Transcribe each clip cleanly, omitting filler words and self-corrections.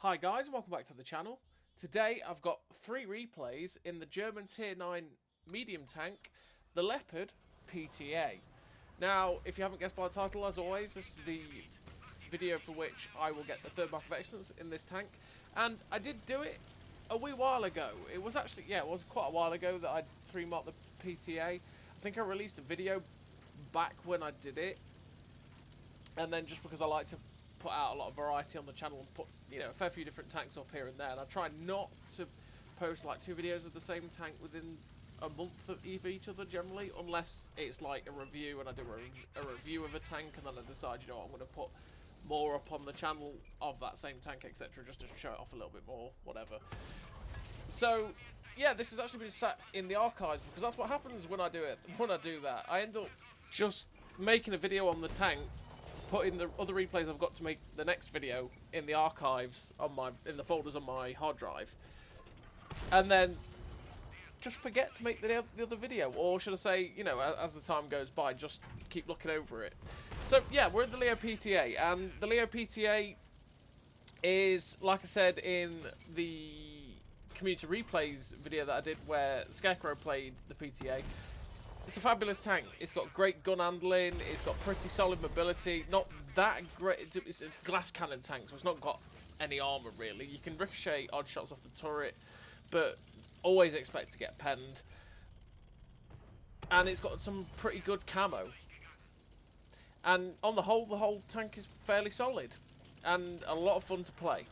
Hi guys, and welcome back to the channel. Today I've got 3 replays in the German Tier 9 medium tank, the Leopard PTA. Now, if you haven't guessed by the title, as always, this is the video for which I will get the 3rd mark of excellence in this tank. And I did do it a wee while ago. It was actually, it was quite a while ago that I 3 marked the PTA. I think I released a video back when I did it. And then just because I like to put out a lot of variety on the channel and put, a fair few different tanks up here and there, and I try not to post like 2 videos of the same tank within a month of each other generally, unless it's like a review and I do a review of a tank and then I decide, I'm going to put more up on the channel of that same tank, etc., just to show it off a little bit more, whatever. So yeah, this has actually been sat in the archives because that's what happens when I do it. When I do that, I end up just making a video on the tank, putting the other replays I've got to make the next video in the archives on in the folders on my hard drive, and then just forget to make the other video, or should I say, as the time goes by, just keep looking over it. So yeah, we're at the Leo PTA, and the Leo PTA is, like I said in the community replays video that I did where Scarecrow played the PTA, it's a fabulous tank. It's got great gun handling, it's got pretty solid mobility, not that great, it's a glass cannon tank, so it's not got any armour really. You can ricochet odd shots off the turret, but always expect to get penned. And it's got some pretty good camo. And on the whole tank is fairly solid, and a lot of fun to play.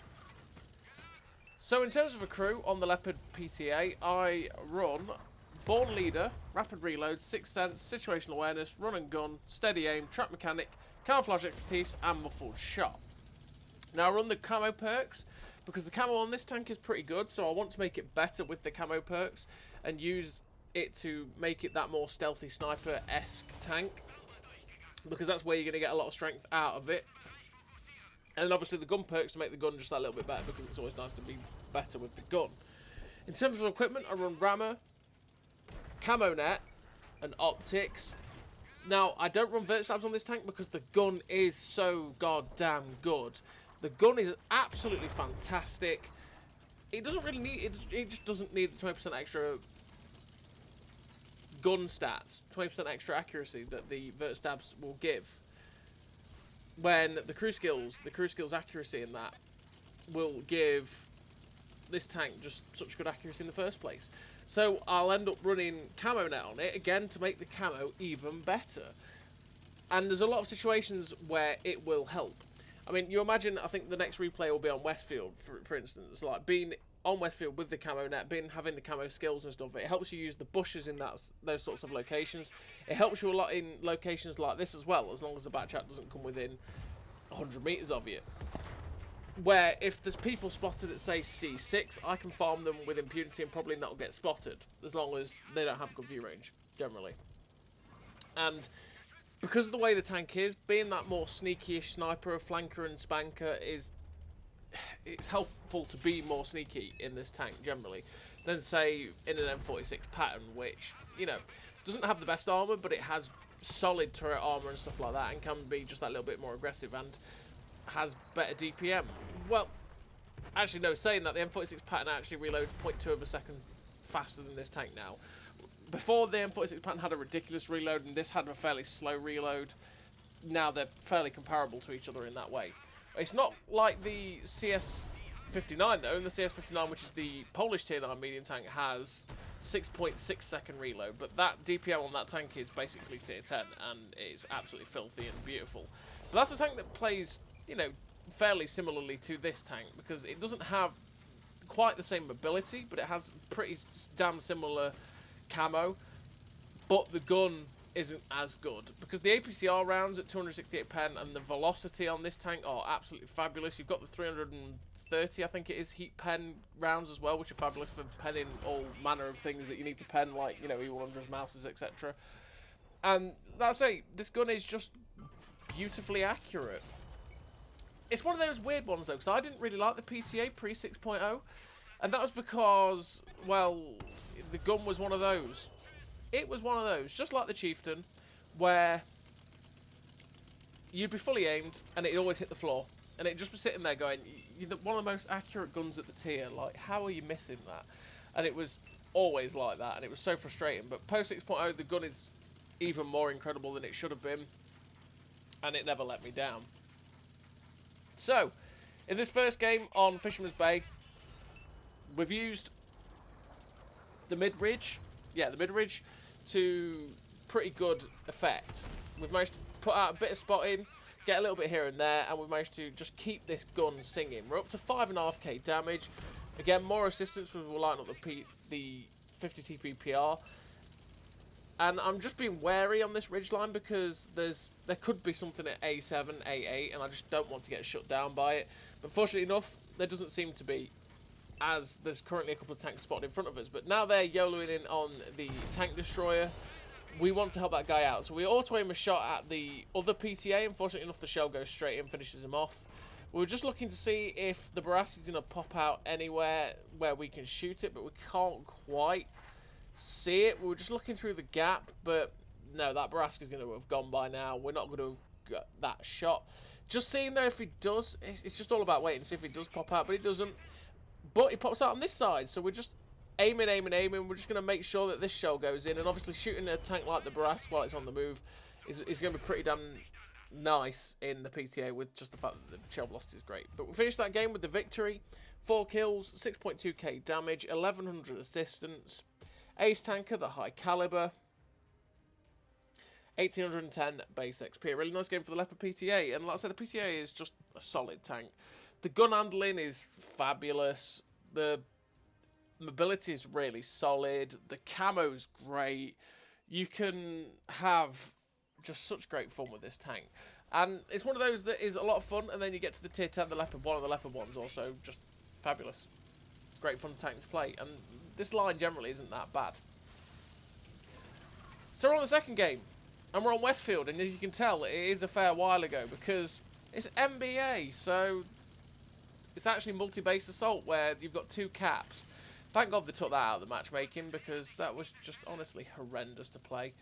So in terms of a crew on the Leopard PTA, I run Born Leader, Rapid Reload, Sixth Sense, Situational Awareness, Run and Gun, Steady Aim, Trap Mechanic, Camouflage Expertise, and Muffled Shot. Now I run the camo perks because the camo on this tank is pretty good, so I want to make it better with the camo perks and use it to make it that more stealthy sniper-esque tank, because that's where you're going to get a lot of strength out of it. And then obviously the gun perks to make the gun just that little bit better, because it's always nice to be better with the gun. In terms of equipment, I run rammer, camo net, and optics. Now, I don't run vert stabs on this tank because the gun is so goddamn good. The gun is absolutely fantastic. It doesn't really need, it just doesn't need the 20% extra gun stats, 20% extra accuracy that the vert stabs will give. When the crew skills accuracy in that will give this tank just such good accuracy in the first place. So I'll end up running camo net on it, again, to make the camo even better. And there's a lot of situations where it will help. I mean, you imagine, I think the next replay will be on Westfield, for instance. Like, being on Westfield with the camo net, having the camo skills and stuff, it helps you use the bushes in those sorts of locations. It helps you a lot in locations like this as well, as long as the back chat doesn't come within 100 metres of you. Where if there's people spotted at, say, C6, I can farm them with impunity and probably not get spotted, as long as they don't have good view range, generally. And because of the way the tank is, being that more sneaky-ish sniper, flanker and spanker, it's helpful to be more sneaky in this tank, generally, than, say, in an M46 pattern, which, doesn't have the best armour, but it has solid turret armour and stuff like that, and can be just that little bit more aggressive, and has better DPM. Well, actually no, saying that, the M46 pattern actually reloads 0.2 of a second faster than this tank now. Before, the M46 pattern had a ridiculous reload and this had a fairly slow reload. Now they're fairly comparable to each other in that way. It's not like the CS59 though. The CS59, which is the Polish Tier 9 medium tank, has 6.6 second reload, but that DPM on that tank is basically Tier 10, and it's absolutely filthy and beautiful. But that's a tank that plays, fairly similarly to this tank, because it doesn't have quite the same mobility, but it has pretty damn similar camo, but the gun isn't as good, because the APCR rounds at 268 pen and the velocity on this tank are absolutely fabulous. You've got the 330, I think it is, heat pen rounds as well, which are fabulous for penning all manner of things that you need to pen, like, E100s, mouses, etc. And that's it, this gun is just beautifully accurate. It's one of those weird ones though, because I didn't really like the PTA pre 6.0, and that was because, well, the gun was one of those. It was one of those, just like the Chieftain, where you'd be fully aimed and it'd always hit the floor. And it just was sitting there going, you're one of the most accurate guns at the tier. Like, how are you missing that? And it was always like that, and it was so frustrating. But post 6.0, the gun is even more incredible than it should have been, and it never let me down. So, in this first game on Fisherman's Bay, we've used the mid-ridge, the mid-ridge, to pretty good effect. We've managed to put out a bit of spotting, get a little bit here and there, and we've managed to just keep this gun singing. We're up to 5.5k damage. Again, more assistance will lighten up the 50 TP PR. And I'm just being wary on this ridgeline because there could be something at A7, A8, and I just don't want to get shut down by it. But fortunately enough, there doesn't seem to be, as there's currently a couple of tanks spotted in front of us. But now they're YOLOing in on the tank destroyer. We want to help that guy out. So we auto-aim a shot at the other PTA. Unfortunately enough, the shell goes straight in, finishes him off. We were just looking to see if the Barassi is going to pop out anywhere where we can shoot it, but we can't quite see it. We were just looking through the gap, but no, that Barassi is going to have gone by now. We're not going to have got that shot. Just seeing there if he does. It's just all about waiting to see if he does pop out, but he doesn't. But he pops out on this side, so we're just aiming. We're just going to make sure that this shell goes in, and obviously shooting a tank like the Barassi while it's on the move is going to be pretty damn nice in the PTA, with just the fact that the shell velocity is great. But we finished that game with the victory. 4 kills, 6.2k damage, 1100 assistance, ace tanker, the high caliber, 1810 base XP. A really nice game for the Leopard PTA, and like I said, the PTA is just a solid tank. The gun handling is fabulous, the mobility is really solid, the camo's great. You can have just such great fun with this tank, and it's one of those that is a lot of fun, and then you get to the tier 10, the Leopard 1, and the Leopard 1's also just fabulous. Great fun tank to play, and this line generally isn't that bad. So we're on the second game, and we're on Westfield, and as you can tell, it is a fair while ago, because it's NBA, so it's actually multi-base assault, where you've got 2 caps. Thank God they took that out of the matchmaking, because that was just honestly horrendous to play.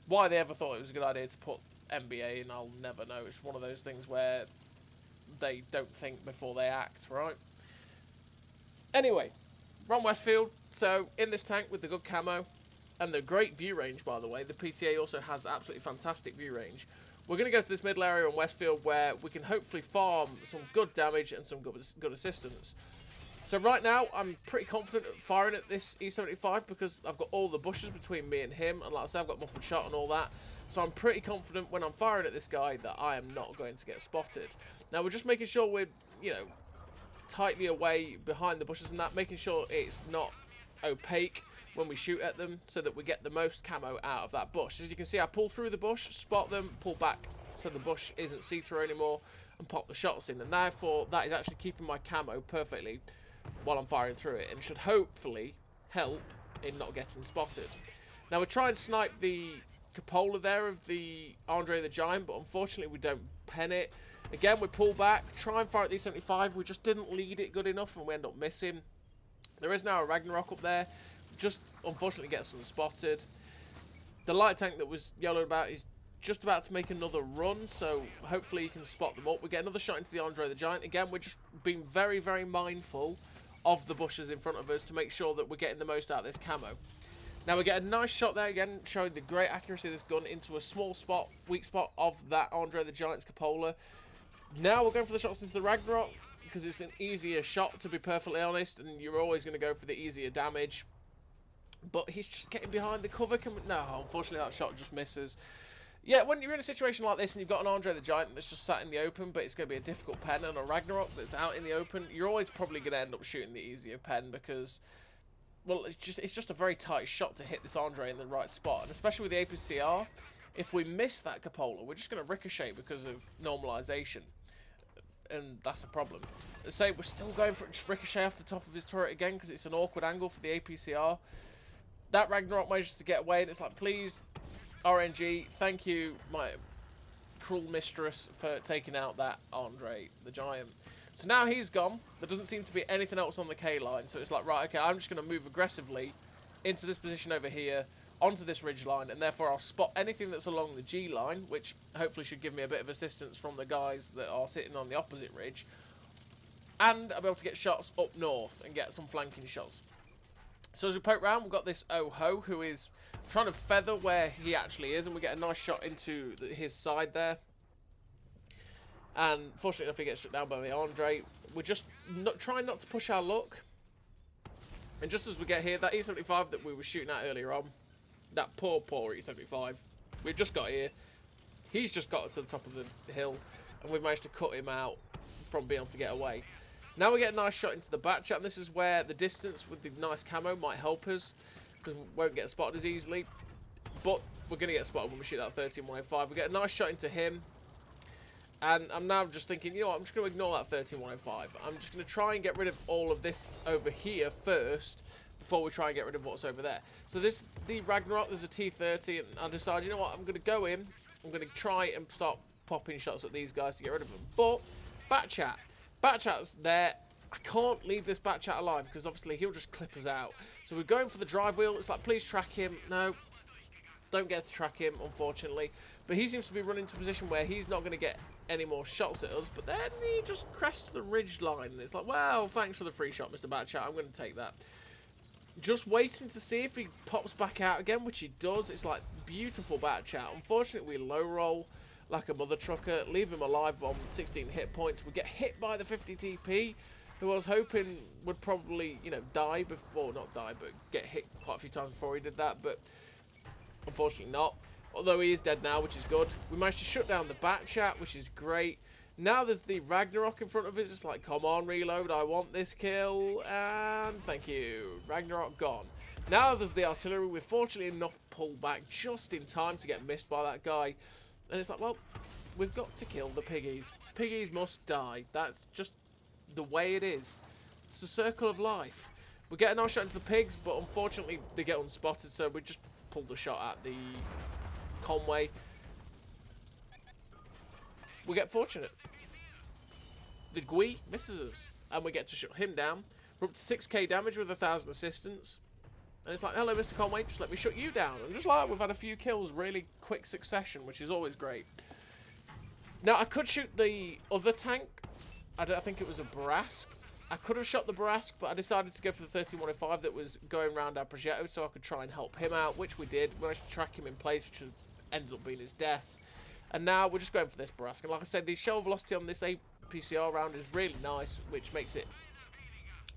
Why they ever thought it was a good idea to put NBA in, I'll never know. It's one of those things where they don't think before they act, right? Anyway, we're on Westfield, so in this tank with the good camo and the great view range, by the way. The PTA also has absolutely fantastic view range. We're going to go to this middle area on Westfield where we can hopefully farm some good damage and some good assistance. So right now, I'm pretty confident at firing at this E75 because I've got all the bushes between me and him, and like I said, I've got muffled shot and all that. So I'm pretty confident when I'm firing at this guy that I am not going to get spotted. Now we're just making sure we're, you know, tightly away behind the bushes and that, making sure it's not opaque when we shoot at them so that we get the most camo out of that bush. As you can see, I pull through the bush, spot them, pull back so the bush isn't see-through anymore, and pop the shots in, and therefore that is actually keeping my camo perfectly while I'm firing through it, and should hopefully help in not getting spotted. Now we try and snipe the cupola there of the Andre the Giant, but unfortunately we don't pen it. Again, we pull back, try and fire at the E75, we just didn't lead it good enough and we end up missing. There is now a Ragnarok up there, just unfortunately gets unspotted. The light tank that was yellowed about is just about to make another run, so hopefully you can spot them up. We get another shot into the Andre the Giant. Again, we're just being very, very mindful of the bushes in front of us to make sure that we're getting the most out of this camo. Now we get a nice shot there again, showing the great accuracy of this gun into a small spot, weak spot of that Andre the Giant's cupola. Now we're going for the shots into the Ragnarok, because it's an easier shot, to be perfectly honest, and you're always going to go for the easier damage. But he's just getting behind the cover. No, unfortunately that shot just misses. Yeah, when you're in a situation like this and you've got an Andre the Giant that's just sat in the open, but it's going to be a difficult pen, and a Ragnarok that's out in the open, you're always probably going to end up shooting the easier pen because, well, it's just a very tight shot to hit this Andre in the right spot. And especially with the APCR, if we miss that cupola, we're just going to ricochet because of normalization. And that's the problem. Let's say we're still going for just ricochet off the top of his turret again because it's an awkward angle for the APCR. That Ragnarok manages to get away, and it's like, please, RNG, thank you, my cruel mistress, for taking out that Andre the Giant. So now he's gone. There doesn't seem to be anything else on the K line, so it's like, right, okay, I'm just going to move aggressively into this position over here onto this ridge line, and therefore I'll spot anything that's along the G line, which hopefully should give me a bit of assistance from the guys that are sitting on the opposite ridge, and I'll be able to get shots up north and get some flanking shots. So as we poke round, we've got this Oh-Ho who is trying to feather where he actually is, and we get a nice shot into his side there. And fortunately enough, he gets shut down by the Andre. We're just trying not to push our luck. And just as we get here, that E75 that we were shooting at earlier on, that poor E75, we've just got here. He's just got to the top of the hill, and we've managed to cut him out from being able to get away. Now we get a nice shot into the back chat, and this is where the distance with the nice camo might help us, because we won't get spotted as easily. But we're going to get spotted when we shoot that 13-105. We get a nice shot into him. And I'm now just thinking, you know what, I'm just going to ignore that 13-105. I'm just going to try and get rid of all of this over here first, before we try and get rid of what's over there. So this, the Ragnarok, there's a T-30, and I decided, you know what, I'm going to go in. I'm going to try and start popping shots at these guys to get rid of them. But, Batchat's there. I can't leave this Batchat alive, because obviously he'll just clip us out. So we're going for the drive wheel. It's like, please track him. No, don't get to track him, unfortunately. But he seems to be running to a position where he's not going to get any more shots at us. But then he just crests the ridge line. And it's like, well, thanks for the free shot, Mr. Batchat. I'm going to take that. Just waiting to see if he pops back out again, which he does. It's like, beautiful Batchat. Unfortunately, we low roll like a mother trucker. Leave him alive on 16 hit points. We get hit by the 50 TP, who I was hoping would probably, you know, die before, well, not die, but get hit quite a few times before he did that. But unfortunately not. Although he is dead now, which is good. We managed to shut down the Batchat, which is great. Now there's the Ragnarok in front of us. It's like, come on, reload. I want this kill. And thank you. Ragnarok gone. Now there's the artillery. We're fortunately enough pulled back just in time to get missed by that guy. And it's like, well, we've got to kill the piggies. Piggies must die. That's just the way it is. It's the circle of life. We get a nice shot into the pigs, but unfortunately they get unspotted, so we just pulled the shot at the Conway. We get fortunate. The Gui misses us, and we get to shut him down. We're up to 6k damage with 1,000 assistance. And it's like, hello, Mr. Conway, just let me shut you down. And just like we've had a few kills, really quick succession, which is always great. Now, I could shoot the other tank. I think it was a Barask. I could have shot the Barask, but I decided to go for the 13-105 that was going around our Progetto, so I could try and help him out, which we did. We managed to track him in place, which ended up being his death. And now we're just going for this Barask. And like I said, the shell velocity on this APCR round is really nice, which makes it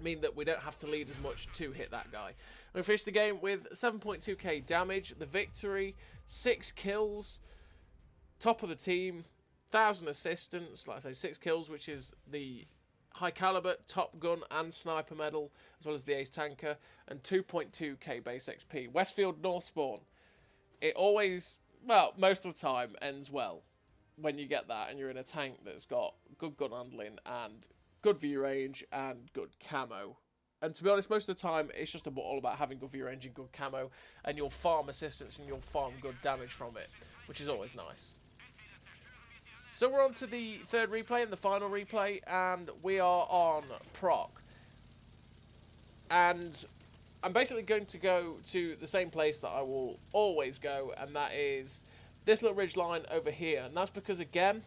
mean that we don't have to lead as much to hit that guy. We finished the game with 7.2k damage, the victory, 6 kills, top of the team, 1,000 assistance, like I say, 6 kills, which is the high caliber, top gun and sniper medal, as well as the ace tanker, and 2.2k base XP. Westfield North Spawn. It always, well, most of the time ends well when you get that and you're in a tank that's got good gun handling and good view range and good camo. And to be honest, most of the time it's just all about having good view range and good camo, and you'll farm assistance and you'll farm good damage from it, which is always nice. So we're on to the third replay and the final replay, and we are on Proc. And I'm basically going to go to the same place that I will always go, and that is this little ridge line over here. And that's because, again,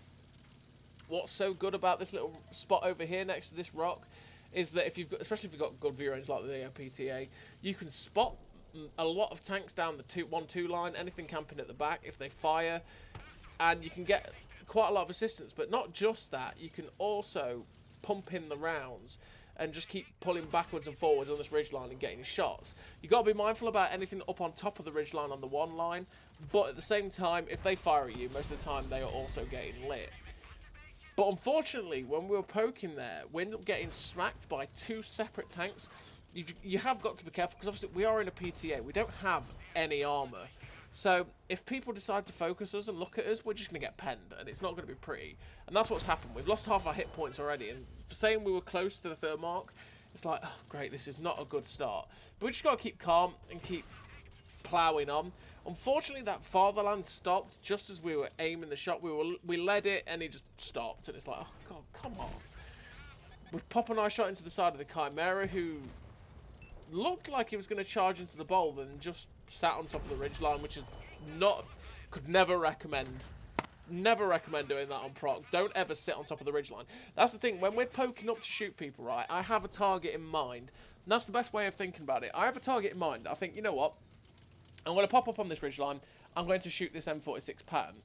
what's so good about this little spot over here next to this rock is that if you've got, especially if you've got good view range like the Leopard PTA, you can spot a lot of tanks down the 1-2 line, anything camping at the back if they fire, and you can get quite a lot of assistance. But not just that, you can also pump in the rounds and just keep pulling backwards and forwards on this ridgeline and getting shots. You've got to be mindful about anything up on top of the ridgeline on the one line, but at the same time, if they fire at you, most of the time they are also getting lit. But unfortunately, when we were poking there, we ended up getting smacked by 2 separate tanks. You have got to be careful, because obviously we are in a PTA. We don't have any armour. So if people decide to focus us and look at us, we're just going to get penned, and it's not going to be pretty. And that's what's happened. We've lost half our hit points already, and for saying we were close to the 3rd mark, it's like, oh, great, this is not a good start. But we just got to keep calm and keep ploughing on. Unfortunately, that Fatherland stopped just as we were aiming the shot. We led it, and he just stopped, and it's like, oh, God, come on. We pop a nice shot into the side of the Chimera, who looked like he was going to charge into the bowl, then just sat on top of the ridgeline, which is not... Could never recommend. Never recommend doing that on proc. Don't ever sit on top of the ridgeline. That's the thing. When we're poking up to shoot people, right, I have a target in mind. And that's the best way of thinking about it. I have a target in mind. I think, you know what? I'm going to pop up on this ridgeline. I'm going to shoot this M46 pattern.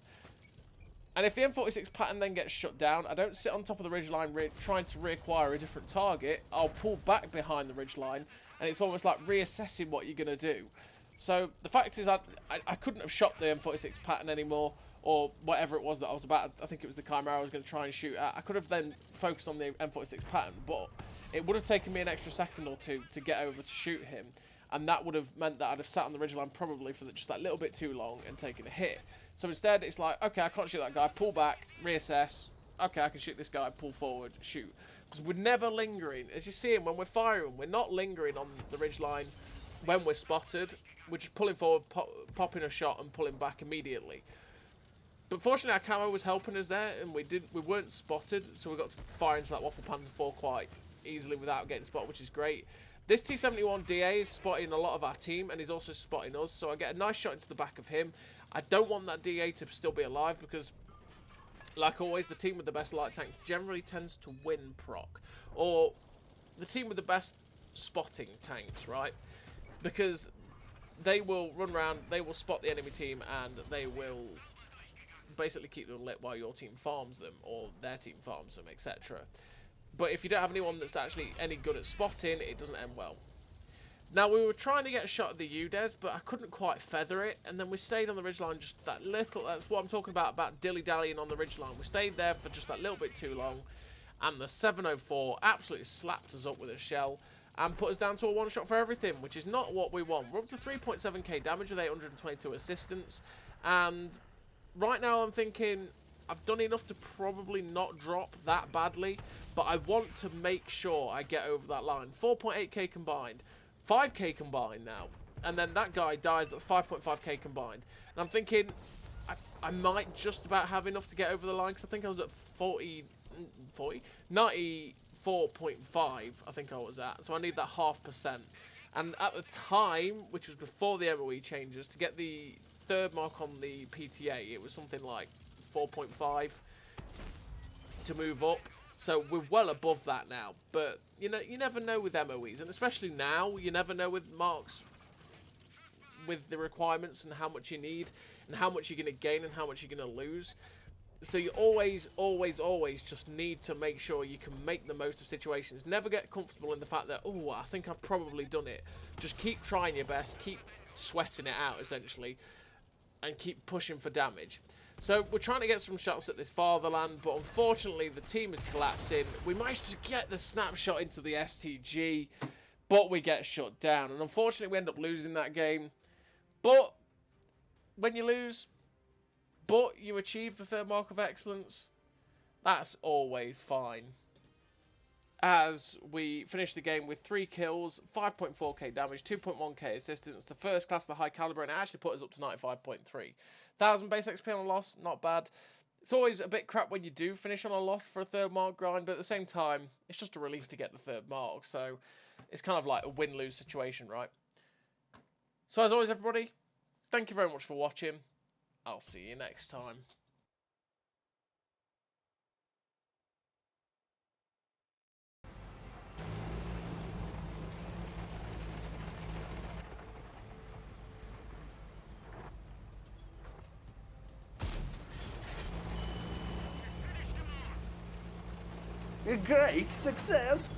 And if the M46 pattern then gets shut down, I don't sit on top of the ridgeline trying to reacquire a different target. I'll pull back behind the ridgeline, and it's almost like reassessing what you're going to do. So the fact is, I couldn't have shot the M46 pattern anymore, or whatever it was that I was about. I think it was the Chimera I was going to try and shoot at. I could have then focused on the M46 pattern, but it would have taken me an extra second or two to get over to shoot him. And that would have meant that I'd have sat on the ridgeline probably for just that little bit too long and taken a hit. So instead, it's like, okay, I can't shoot that guy. Pull back, reassess. Okay, I can shoot this guy. Pull forward, shoot. Because we're never lingering. As you see, when we're firing, we're not lingering on the ridgeline when we're spotted. We're just pulling forward, popping a shot, and pulling back immediately. But fortunately, our camo was helping us there, and we weren't spotted, so we got to fire into that Waffle Panzer IV quite easily without getting spotted, which is great. This T-71 DA is spotting a lot of our team, and he's also spotting us, so I get a nice shot into the back of him. I don't want that DA to still be alive, because, like always, the team with the best light tank generally tends to win proc. Or the team with the best spotting tanks, right? Because they will run around, they will spot the enemy team, and they will basically keep them lit while your team farms them, or their team farms them, etc. But if you don't have anyone that's actually any good at spotting, it doesn't end well. Now, we were trying to get a shot at the UDES, but I couldn't quite feather it, and then we stayed on the ridgeline just that little. That's what I'm talking about dilly-dallying on the ridgeline. We stayed there for just that little bit too long, and the 704 absolutely slapped us up with a shell and put us down to a one-shot for everything, which is not what we want. We're up to 3.7k damage with 822 assistance, and right now I'm thinking I've done enough to probably not drop that badly, but I want to make sure I get over that line. 4.8k combined, 5k combined now, and then that guy dies, that's 5.5k combined. And I'm thinking I might just about have enough to get over the line, because I think I was at 94.5, I think I was at, so I need that 0.5%. And at the time, which was before the MOE changes, to get the third mark on the PTA, it was something like 4.5 to move up, so we're well above that now. But you know, you never know with MOEs, and especially now, you never know with marks, with the requirements and how much you need, and how much you're going to gain and how much you're going to lose. So you always just need to make sure you can make the most of situations. Never get comfortable in the fact that, oh, I think I've probably done it. Just keep trying your best, keep sweating it out essentially, and keep pushing for damage. So we're trying to get some shots at this fatherland, but unfortunately the team is collapsing. We managed to get the snapshot into the STG, but we get shut down. And unfortunately we end up losing that game. But when you lose, but you achieve the third mark of excellence, that's always fine. As we finish the game with 3 kills, 5.4k damage, 2.1k assistance, the first class of the high caliber, and it actually put us up to 95.3. 1,000 base XP on a loss, not bad. It's always a bit crap when you do finish on a loss for a third mark grind, but at the same time, it's just a relief to get the third mark, so it's kind of like a win-lose situation, right? So as always, everybody, thank you very much for watching. I'll see you next time. A great success!